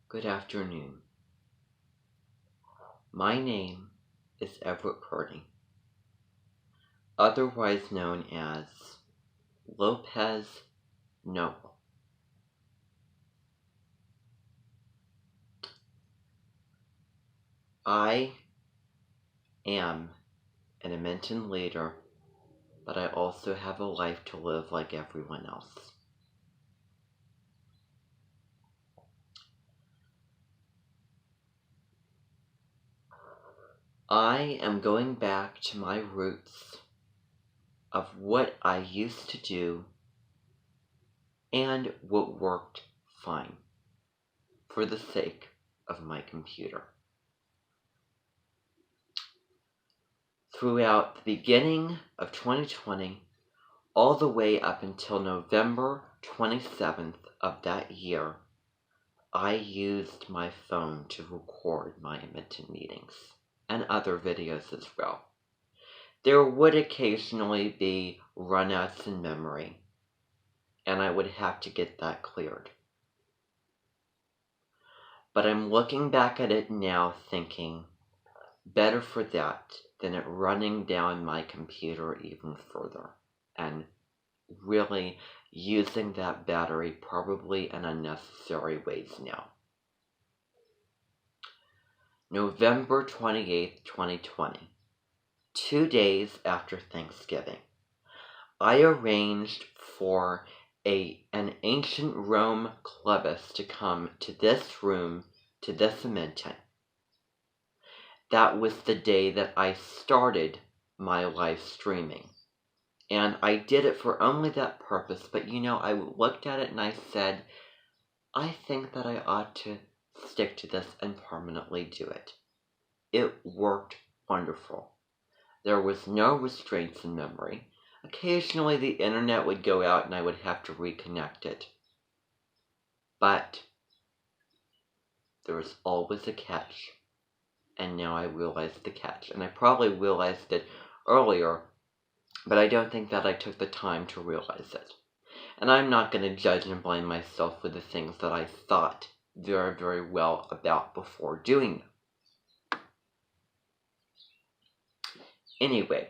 Good afternoon. My name is Everett Purdy, otherwise known as Lopez Noble. I am an Edmonton leader, but I also have a life to live like everyone else. I am going back to my roots of what I used to do and what worked fine for the sake of my computer. Throughout the beginning of 2020, all the way up until November 27th of that year, I used my phone to record my Edmonton meetings and other videos as well. There would occasionally be runouts in memory, and I would have to get that cleared. But I'm looking back at it now thinking, better for that than it running down my computer even further and really using that battery probably in unnecessary ways now. November 28th, 2020, 2 days after Thanksgiving, I arranged for an ancient Rome clubbist to come to this room, to this Edmonton. That was the day that I started my live streaming. And I did it for only that purpose, but I looked at it and I said, I think that I ought to stick to this and permanently do it. It worked wonderful. There was no restraints in memory. Occasionally the internet would go out and I would have to reconnect it. But there was always a catch. And now I realize the catch. And I probably realized it earlier, but I don't think that I took the time to realize it. And I'm not going to judge and blame myself for the things that I thought very, very well about before doing them. Anyway,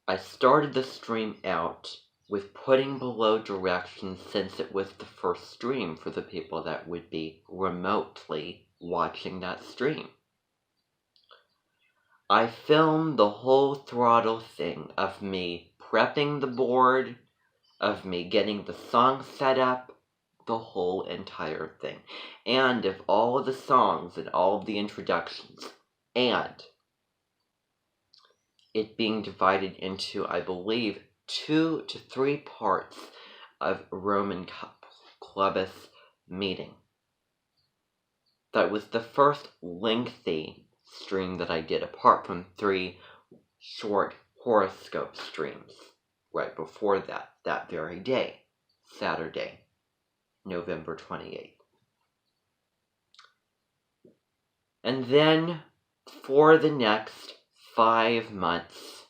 I started the stream out with putting below directions since it was the first stream for the people that would be remotely watching that stream. I filmed the whole throttle thing of me prepping the board, of me getting the song set up, the whole entire thing. And of all of the songs and all of the introductions. And it being divided into, I believe, 2 to 3 parts of Roman Clubbist meeting. That was the first lengthy stream that I did, apart from 3 short horoscope streams right before that very day, Saturday, November 28th. And then for the next 5 months,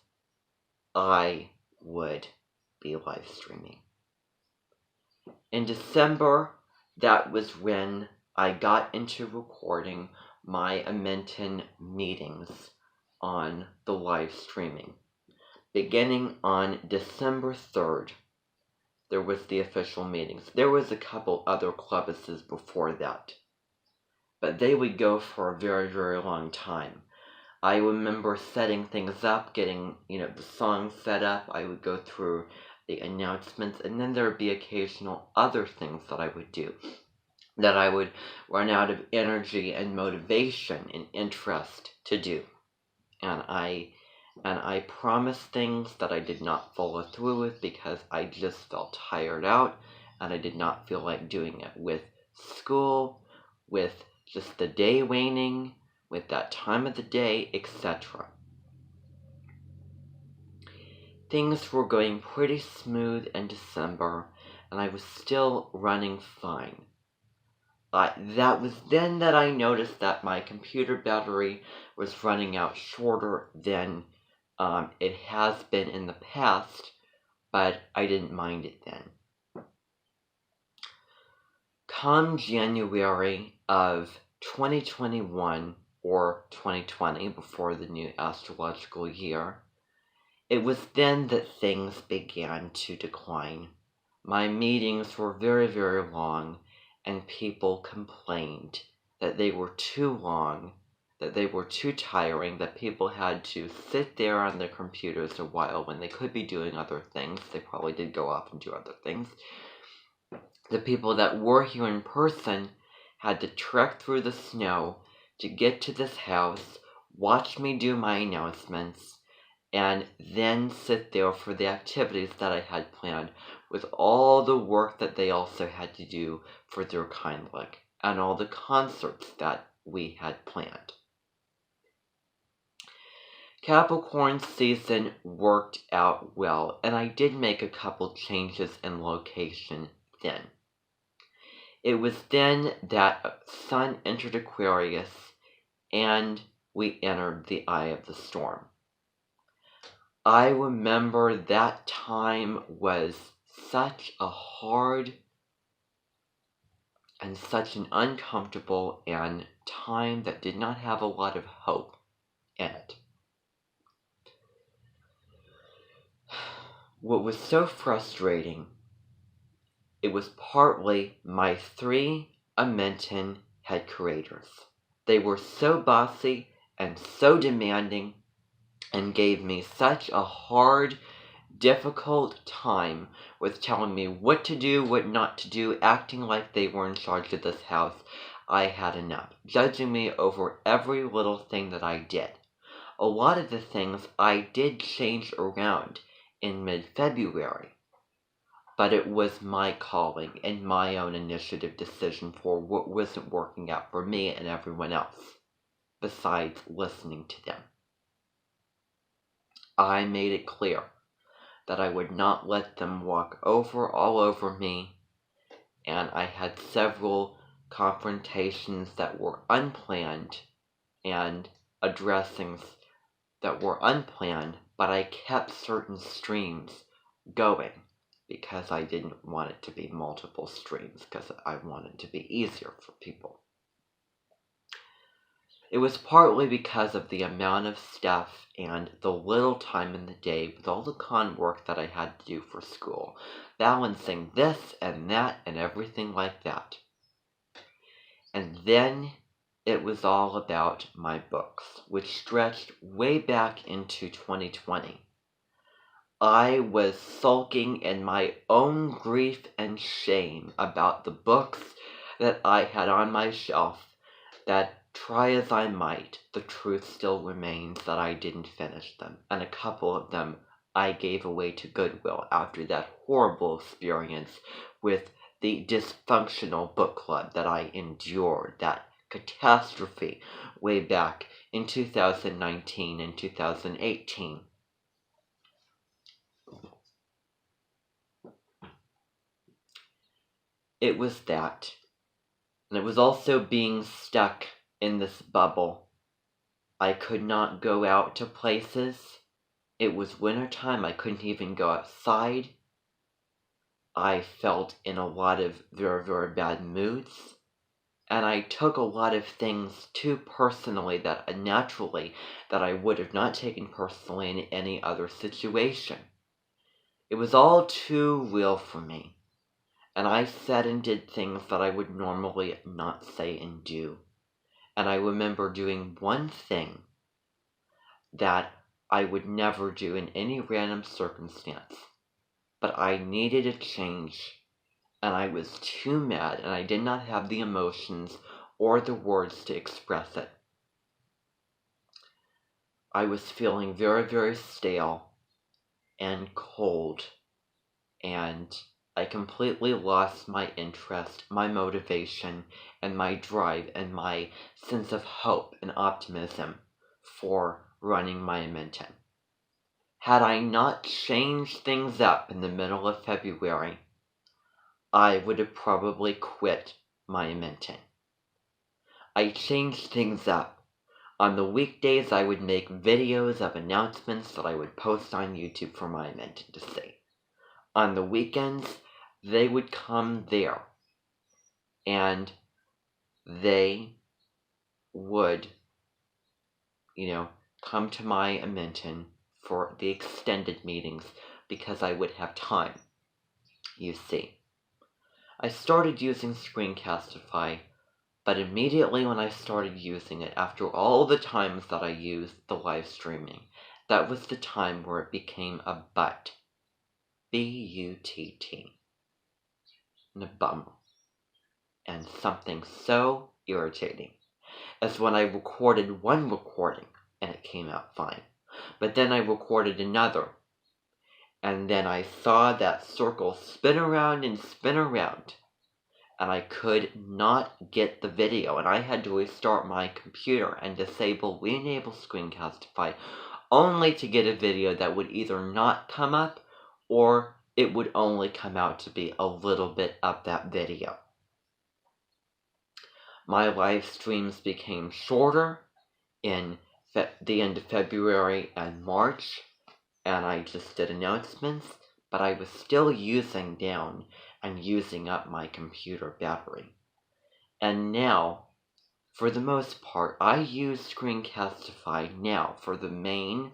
I would be live streaming. In December, that was when I got into recording my Edmonton meetings on the live streaming. Beginning on December 3rd, there was the official meetings. There was a couple other clubbists before that, but they would go for a very, very long time. I remember setting things up, getting, the songs set up. I would go through the announcements, and then there would be occasional other things that I would do, that I would run out of energy and motivation and interest to do. And I promised things that I did not follow through with because I just felt tired out and I did not feel like doing it, with school, with just the day waning, with that time of the day, etc. Things were going pretty smooth in December, and I was still running fine. That was then that I noticed that my computer battery was running out shorter than it has been in the past, but I didn't mind it then. come January of 2021 or 2020, before the new astrological year, it was then that things began to decline. My meetings were very, very long, and people complained that they were too long, that they were too tiring, that people had to sit there on their computers a while when they could be doing other things. They probably did go off and do other things. The people that were here in person had to trek through the snow to get to this house, watch me do my announcements, and then sit there for the activities that I had planned, with all the work that they also had to do for their Kindleg, and all the concerts that we had planned. Capricorn season worked out well, and I did make a couple changes in location then. It was then that Sun entered Aquarius, and we entered the eye of the storm. I remember that time was such a hard and such an uncomfortable and time that did not have a lot of hope in it. What was so frustrating, it was partly my 3 Amenton head curators. They were so bossy and so demanding, and gave me such a hard, difficult time with telling me what to do, what not to do, acting like they were in charge of this house. I had enough, judging me over every little thing that I did. A lot of the things I did change around in mid-February, but it was my calling and my own initiative decision for what wasn't working out for me and everyone else, besides listening to them. I made it clear that I would not let them walk all over me, and I had several confrontations that were unplanned and addressings that were unplanned, but I kept certain streams going because I didn't want it to be multiple streams, because I wanted it to be easier for people. It was partly because of the amount of stuff and the little time in the day with all the con work that I had to do for school, balancing this and that and everything like that. And then it was all about my books, which stretched way back into 2020. I was sulking in my own grief and shame about the books that I had on my shelf that, try as I might, the truth still remains that I didn't finish them, and a couple of them I gave away to Goodwill after that horrible experience with the dysfunctional book club that I endured, that catastrophe way back in 2019 and 2018. It was that, and it was also being stuck in this bubble. I could not go out to places. It was wintertime. I couldn't even go outside. I felt in a lot of very, very bad moods. And I took a lot of things too personally that I would have not taken personally in any other situation. It was all too real for me. And I said and did things that I would normally not say and do. And I remember doing one thing that I would never do in any random circumstance. But I needed a change, and I was too mad, and I did not have the emotions or the words to express it. I was feeling very, very stale and cold, and I completely lost my interest, my motivation, and my drive, and my sense of hope and optimism for running my Amenton. Had I not changed things up in the middle of February, I would have probably quit my Amenton. I changed things up. On the weekdays, I would make videos of announcements that I would post on YouTube for my Amenton to see. On the weekends, they would come there. and they would, come to my Edmonton for the extended meetings because I would have time, you see. I started using Screencastify, but immediately when I started using it, after all the times that I used the live streaming, that was the time where it became a butt. B-U-T-T. And a bummer. And something so irritating as when I recorded one recording and it came out fine. But then I recorded another, and then I saw that circle spin around, and I could not get the video, and I had to restart my computer and re-enable Screencastify, only to get a video that would either not come up, or it would only come out to be a little bit of that video. My live streams became shorter in the end of February and March, and I just did announcements, but I was still using down and using up my computer battery. And now, for the most part, I use Screencastify now for the main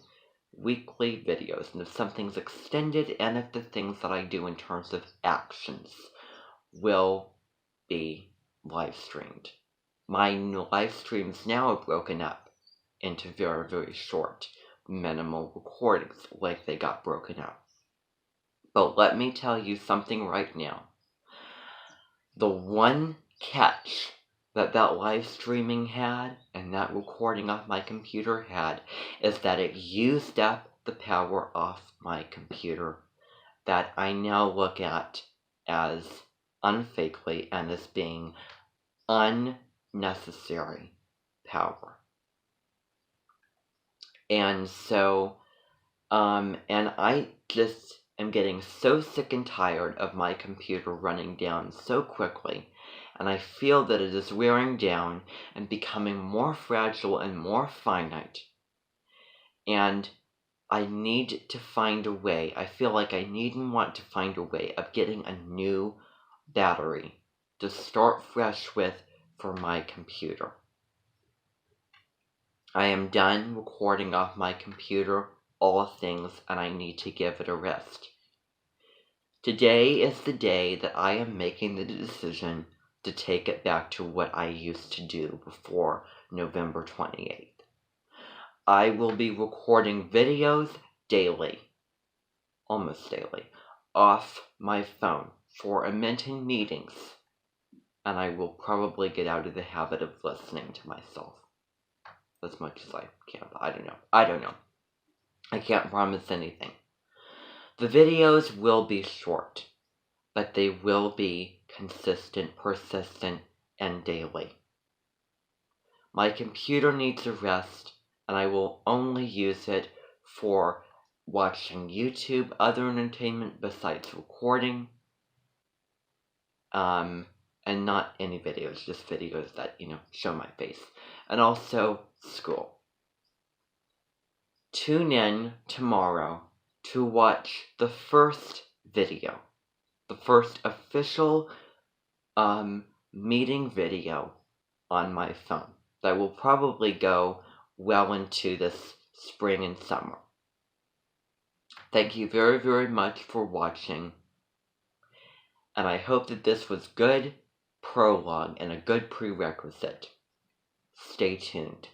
weekly videos, and if something's extended, and if the things that I do in terms of actions will be live streamed. My live streams now are broken up into very, very short, minimal recordings, like they got broken up. But let me tell you something right now. The one catch that live streaming had, and that recording off my computer had, is that it used up the power off my computer that I now look at as unfakely and as being unnecessary power. And so, and I just am getting so sick and tired of my computer running down so quickly, and I feel that it is wearing down and becoming more fragile and more finite. And I need to find a way, I feel like I need and want to find a way of getting a new battery to start fresh with for my computer. I am done recording off my computer all things, and I need to give it a rest. Today is the day that I am making the decision to take it back to what I used to do before November 28th. I will be recording videos daily, almost daily, off my phone for Edmonton meetings, and I will probably get out of the habit of listening to myself as much as I can. I don't know. I can't promise anything. The videos will be short, but they will be consistent, persistent, and daily. My computer needs a rest, and I will only use it for watching YouTube, other entertainment besides recording, and not any videos, just videos that, show my face, and also school. Tune in tomorrow to watch the first video, the first official meeting video on my phone that will probably go well into this spring and summer. Thank you very, very much for watching, and I hope that this was good prologue and a good prerequisite. Stay tuned.